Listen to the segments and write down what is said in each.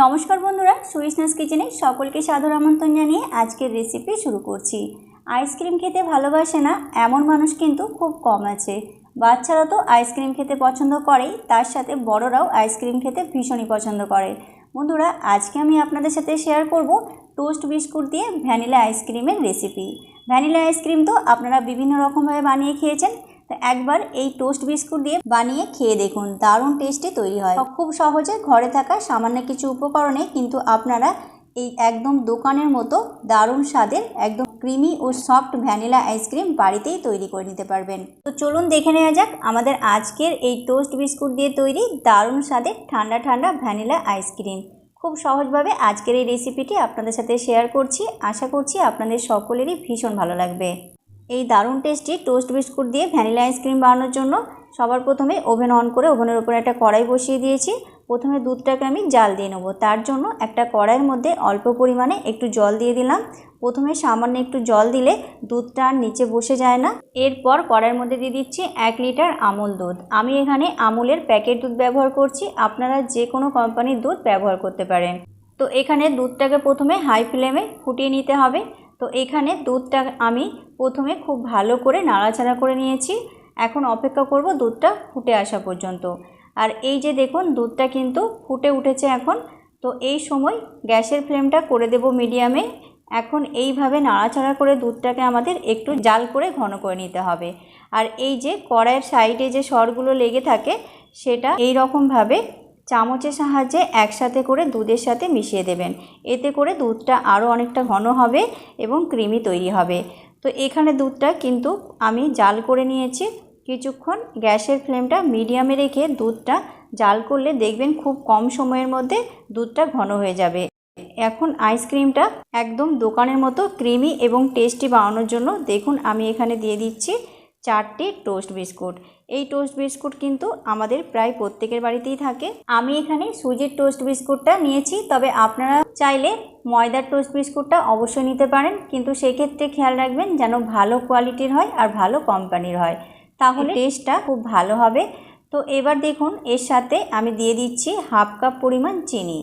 নমস্কার বন্ধুরা, সুইসনেস কিচেনে সকলকে সাদর আমন্ত্রণ জানিয়ে আজকের রেসিপি শুরু করছি। আইসক্রিম খেতে ভালোবাসে না এমন মানুষ কিন্তু খুব কম আছে। বাচ্চারা তো আইসক্রিম খেতে পছন্দ করেই, তার সাথে বড়রাও আইসক্রিম খেতে ভীষণই পছন্দ করে। বন্ধুরা, আজকে আমি আপনাদের সাথে শেয়ার করব টোস্ট বিস্কুট দিয়ে ভ্যানিলা আইসক্রিমের রেসিপি। ভ্যানিলা আইসক্রিম তো আপনারা বিভিন্ন রকমভাবে বানিয়ে খেয়েছেন, তো একবার এই টোস্ট বিস্কুট দিয়ে বানিয়ে খেয়ে দেখুন, দারুণ টেস্টি তৈরি হয়। খুব সহজে ঘরে থাকা সামান্য কিছু উপকরণে কিন্তু আপনারা এই একদম দোকানের মতো দারুণ স্বাদের একদম ক্রিমি ও সফট ভ্যানিলা আইসক্রিম বাড়িতেই তৈরি করে নিতে পারবেন। তো চলুন দেখে নেওয়া যাক আমাদের আজকের এই টোস্ট বিস্কুট দিয়ে তৈরি দারুণ স্বাদের ঠান্ডা ঠান্ডা ভ্যানিলা আইসক্রিম। খুব সহজভাবে আজকের এই রেসিপিটি আপনাদের সাথে শেয়ার করছি। আশা করছি আপনাদের সকলেরই ভীষণ ভালো লাগবে। এই দারুণ টেস্টি টোস্ট বিস্কুট দিয়ে ভ্যানিলা আইসক্রিম বানানোর জন্য সবার প্রথমে ওভেন অন করে ওভেনের উপরে একটা কড়াই বসিয়ে দিয়েছি। প্রথমে দুধটাকে আমি জাল দিয়ে নেবো। তার জন্য একটা কড়াইয়ের মধ্যে অল্প পরিমাণে একটু জল দিয়ে দিলাম। প্রথমে সামান্য একটু জল দিলে দুধটা আর নিচে বসে যায় না। এরপর কড়াইয়ের মধ্যে দিয়ে দিচ্ছি 1 লিটার আমুল দুধ। আমি এখানে আমুলের প্যাকেট দুধ ব্যবহার করছি, আপনারা যে কোনো কোম্পানির দুধ ব্যবহার করতে পারেন। তো এখানে দুধটাকে প্রথমে হাই ফ্লেমে ফুটিয়ে নিতে হবে। তো এখানে দুধটা আমি প্রথমে খুব ভালো করে নাড়াচাড়া করে নিয়েছি। এখন অপেক্ষা করব দুধটা ফুটে আসা পর্যন্ত। আর এই যে দেখুন, দুধটা কিন্তু ফুটে উঠেছে এখন। তো এই সময় গ্যাসের ফ্লেমটা করে দেব মিডিয়ামে। এখন এইভাবে নাড়াচাড়া করে দুধটাকে আমাদের একটু জাল করে ঘন করে নিতে হবে। আর এই যে কড়াইয়ের সাইডে যে সরগুলো লেগে থাকে, সেটা এই রকমভাবে চামচের সাহায্যে একসাথে করে দুধের সাথে মিশিয়ে দেবেন। এতে করে দুধটা আরও অনেকটা ঘন হবে এবং ক্রিমি তৈরি হবে। তো এখানে দুধটা কিন্তু আমি জাল করে নিয়েছি কিছুক্ষণ। গ্যাসের ফ্লেমটা মিডিয়ামে রেখে দুধটা জাল করলে দেখবেন খুব কম সময়ের মধ্যে দুধটা ঘন হয়ে যাবে। এখন আইসক্রিমটা একদম দোকানের মতো ক্রিমি এবং টেস্টি বানানোর জন্য দেখুন আমি এখানে দিয়ে দিচ্ছি 4টি টোস্ট বিস্কুট। এই টোস্ট বিস্কুট কিন্তু আমাদের প্রায় প্রত্যেকের বাড়িতেই থাকে। আমি এখানে সুজির টোস্ট বিস্কুটটা নিয়েছি, তবে আপনারা চাইলে ময়দার টোস্ট বিস্কুটটা অবশ্যই নিতে পারেন, কিন্তু সেক্ষেত্রে খেয়াল রাখবেন যেন ভালো কোয়ালিটির হয় আর ভালো কোম্পানির হয়, তাহলে টেস্টটা খুব ভালো হবে। তো এবার দেখুন এর সাথে আমি দিয়ে দিচ্ছি 1/2 কাপ পরিমাণ চিনি।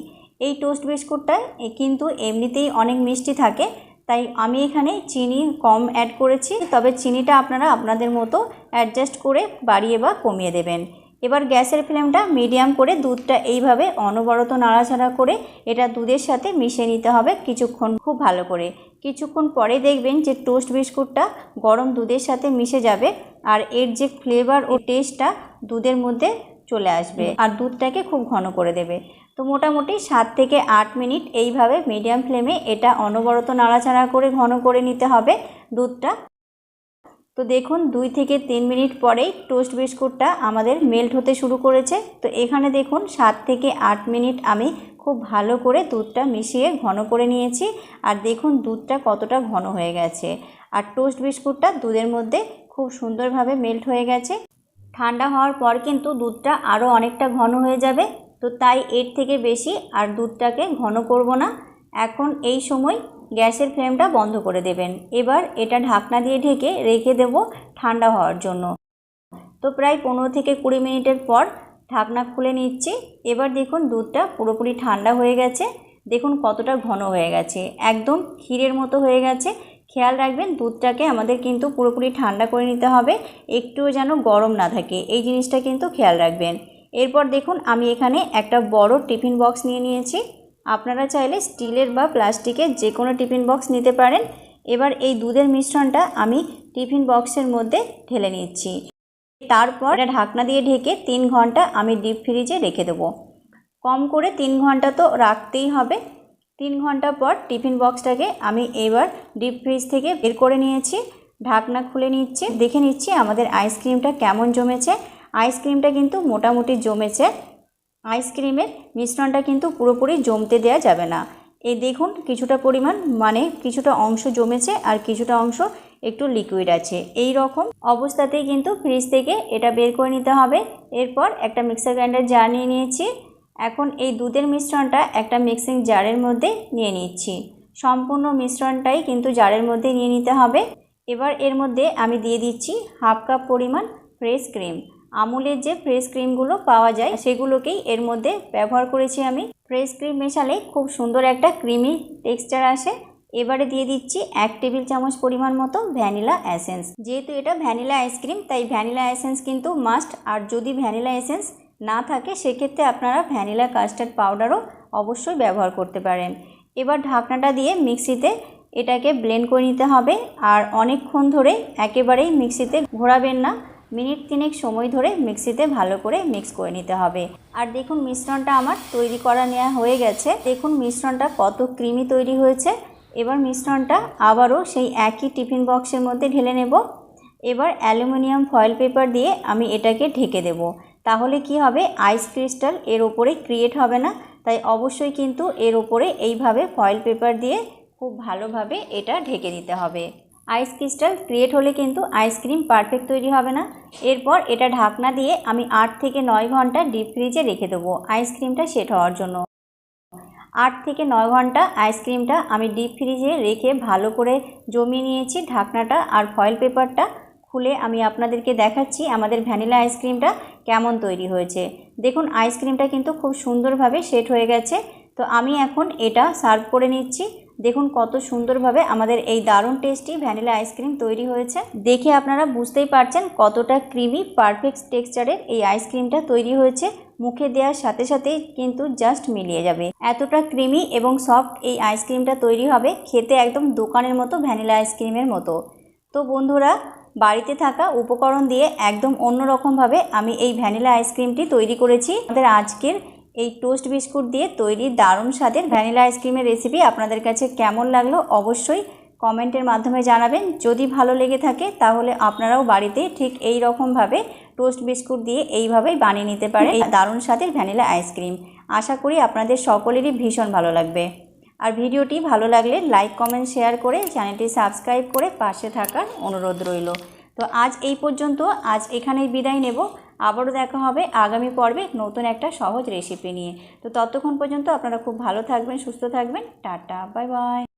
এই টোস্ট বিস্কুটটায় কিন্তু এমনিতেই অনেক মিষ্টি থাকে, তাই আমি এখানে চিনি কম অ্যাড করেছি, তবে চিনিটা আপনারা আপনাদের মতো অ্যাডজাস্ট করে বাড়িয়ে বা কমিয়ে দেবেন। এবার গ্যাসের ফ্লেমটা মিডিয়াম করে দুধটা এইভাবে অনবরত নাড়াচাড়া করে এটা দুধের সাথে মিশিয়ে নিতে হবে কিছুক্ষণ, খুব ভালো করে। কিছুক্ষণ পরে দেখবেন যে টোস্ট বিস্কুটটা গরম দুধের সাথে মিশে যাবে আর এর যে ফ্লেভার ও টেস্টটা দুধের মধ্যে চলে আসবে আর দুধটাকে খুব ঘন করে দেবে। তো মোটামুটি 7 থেকে 8 মিনিট এইভাবে মিডিয়াম ফ্লেমে এটা অনবরত নাড়াচাড়া করে ঘন করে নিতে হবে দুধটা। তো দেখুন 2 থেকে 3 মিনিট পরেই টোস্ট বিস্কুটটা আমাদের মেল্ট হতে শুরু করেছে। তো এখানে দেখুন 7 থেকে 8 মিনিট আমি খুব ভালো করে দুধটা মিশিয়ে ঘন করে নিয়েছি। আর দেখুন দুধটা কতটা ঘন হয়ে গেছে আর টোস্ট বিস্কুটটা দুধের মধ্যে খুব সুন্দরভাবে মেল্ট হয়ে গেছে। ঠান্ডা হওয়ার পর কিন্তু দুধটা আরও অনেকটা ঘন হয়ে যাবে, তো তাই এর থেকে বেশি আর দুধটাকে ঘন করব না। এখন এই সময় গ্যাসের ফ্লেমটা বন্ধ করে দেবেন। এবার এটা ঢাকনা দিয়ে ঢেকে রেখে দেব ঠান্ডা হওয়ার জন্য। তো প্রায় 15 থেকে 20 মিনিটের পর ঢাকনা খুলে নিচ্ছি। এবার দেখুন দুধটা পুরোপুরি ঠান্ডা হয়ে গেছে। দেখুন কতটা ঘন হয়ে গেছে, একদম ক্ষীরের মতো হয়ে গেছে। খেয়াল রাখবেন দুধটাকে আমাদের কিন্তু পুরোপুরি ঠান্ডা করে নিতে হবে, একটুও যেন গরম না থাকে, এই জিনিসটা কিন্তু খেয়াল রাখবেন। এরপর দেখুন আমি এখানে একটা বড় টিফিন বক্স নিয়ে নিয়েছি। আপনারা চাইলে স্টিলের বা প্লাস্টিকের যে কোনো টিফিন বক্স নিতে পারেন। এবার এই দুধের মিশ্রণটা আমি টিফিন বক্সের মধ্যে ঢেলে নিচ্ছি। তারপর এটা ঢাকনা দিয়ে ঢেকে 3 ঘন্টা আমি ডিপ ফ্রিজে রেখে দেবো। কম করে 3 ঘন্টা তো রাখতেই হবে। 3 ঘন্টা পর টিফিন বক্সটাকে আমি এবার ডিপ ফ্রিজ থেকে বের করে নিয়েছি। ঢাকনা খুলে নিচ্ছি, দেখে নিচ্ছি আমাদের আইসক্রিমটা কেমন জমেছে। আইসক্রিমটা কিন্তু মোটামুটি জমেছে। আইসক্রিমের মিশ্রণটা কিন্তু পুরোপুরি জমতে দেওয়া যাবে না। এই দেখুন কিছুটা পরিমাণ মানে কিছুটা অংশ জমেছে আর কিছুটা অংশ একটু লিকুইড আছে। এই রকম অবস্থাতেই কিন্তু ফ্রিজ থেকে এটা বের করে নিতে হবে। এরপর একটা মিক্সার গ্রাইন্ডার জার নিয়ে নিয়েছি। এখন এই দুধের মিশ্রণটা একটা মিক্সিং জারের মধ্যে নিয়ে নিচ্ছি। সম্পূর্ণ মিশ্রণটাই কিন্তু জারের মধ্যে নিয়ে নিতে হবে। এবার এর মধ্যে আমি দিয়ে দিচ্ছি 1/2 কাপ পরিমাণ ফ্রেশ ক্রিম। আমুলের যে ফ্রেশ ক্রিমগুলো পাওয়া যায় সেগুলোকেই এর মধ্যে ব্যবহার করেছি আমি। ফ্রেশ ক্রিম মেশালে খুব সুন্দর একটা ক্রিমি টেক্সচার আসে। এবারে দিয়ে দিচ্ছি 1 টেবিল চামচ পরিমাণ মতো ভ্যানিলা এসেন্স। যেহেতু এটা ভ্যানিলা আইসক্রিম তাই ভ্যানিলা এসেন্স কিন্তু মাস্ট। আর যদি ভ্যানিলা এসেন্স না থাকে সেক্ষেত্রে আপনারা ভ্যানিলা কাস্টার্ড পাউডারও অবশ্যই ব্যবহার করতে পারেন। এবার ঢাকনাটা দিয়ে মিক্সিতে এটাকে ব্লেন্ড করে নিতে হবে। আর অনেকক্ষণ ধরে একেবারেই মিক্সিতে ঘোরাবেন না, মিনিট 3 সময় ধরে মিক্সিতে ভালো করে মিক্স করে নিতে হবে। আর দেখুন মিশ্রণটা আমার তৈরি করা নেওয়া হয়ে গেছে। দেখুন মিশ্রণটা কত ক্রিমি তৈরি হয়েছে। এবার মিশ্রণটা আবারও সেই একই টিফিন বক্সের মধ্যে ঢেলে নেব। এবার অ্যালুমিনিয়াম ফয়েল পেপার দিয়ে আমি এটাকে ঢেকে দেব। তাহলে কি হবে, আইস ক্রিস্টাল এর ওপরে ক্রিয়েট হবে না। তাই অবশ্যই কিন্তু এর ওপরে এইভাবে ফয়েল পেপার দিয়ে খুব ভালোভাবে এটা ঢেকে দিতে হবে। আইস ক্রিস্টাল ক্রিয়েট হলে কিন্তু আইসক্রিম পারফেক্ট তৈরি হবে না। এরপর এটা ঢাকনা দিয়ে আমি 8 থেকে 9 ঘন্টা ডিপ ফ্রিজে রেখে দেবো আইসক্রিমটা সেট হওয়ার জন্য। 8 থেকে 9 ঘন্টা আইসক্রিমটা আমি ডিপ ফ্রিজে রেখে ভালো করে জমিয়ে নিয়েছি। ঢাকনাটা আর ফয়েল পেপারটা খুলে আমি আপনাদেরকে দেখাচ্ছি আমাদের ভ্যানিলা আইসক্রিমটা কেমন তৈরি হয়েছে। দেখুন আইসক্রিমটা কিন্তু খুব সুন্দরভাবে সেট হয়ে গেছে। তো আমি এখন এটা সার্ভ করে নিচ্ছি। দেখুন কত সুন্দরভাবে আমাদের এই দারুণ টেস্টি ভ্যানিলা আইসক্রিম তৈরি হয়েছে। দেখে আপনারা বুঝতেই পারছেন কতটা ক্রিমি পারফেক্ট টেক্সচারের এই আইসক্রিমটা তৈরি হয়েছে। মুখে দেওয়ার সাথে সাথেই কিন্তু জাস্ট মিলিয়ে যাবে। এতটা ক্রিমি এবং সফট এই আইসক্রিমটা তৈরি হবে, খেতে একদম দোকানের মতো ভ্যানিলা আইসক্রিমের মতো। তো বন্ধুরা, বাড়িতে থাকা উপকরণ দিয়ে একদম অন্যরকমভাবে আমি এই ভ্যানিলা আইসক্রিমটি তৈরি করেছি। আমাদের আজকের এই টোস্ট বিস্কুট দিয়ে তৈরি দারুণ স্বাদের ভ্যানিলা আইসক্রিমের রেসিপি আপনাদের কাছে কেমন লাগলো অবশ্যই কমেন্টের মাধ্যমে জানাবেন। যদি ভালো লেগে থাকে তাহলে আপনারাও বাড়িতে ঠিক এই রকমভাবে টোস্ট বিস্কুট দিয়ে এইভাবেই বানিয়ে নিতে পারেন এই দারুণ স্বাদের ভ্যানিলা আইসক্রিম। আশা করি আপনাদের সকলেরই ভীষণ ভালো লাগবে। আর ভিডিওটি ভালো লাগলে লাইক কমেন্ট শেয়ার করে চ্যানেলটি সাবস্ক্রাইব করে পাশে থাকার অনুরোধ রইল। তো আজ এই পর্যন্ত, আজ এখানেই বিদায় নেব। আবারও দেখা হবে আগামী পর্বে নতুন একটা সহজ রেসিপি নিয়ে। তো ততক্ষণ পর্যন্ত আপনারা খুব ভালো থাকবেন, সুস্থ থাকবেন। Tata, bye bye.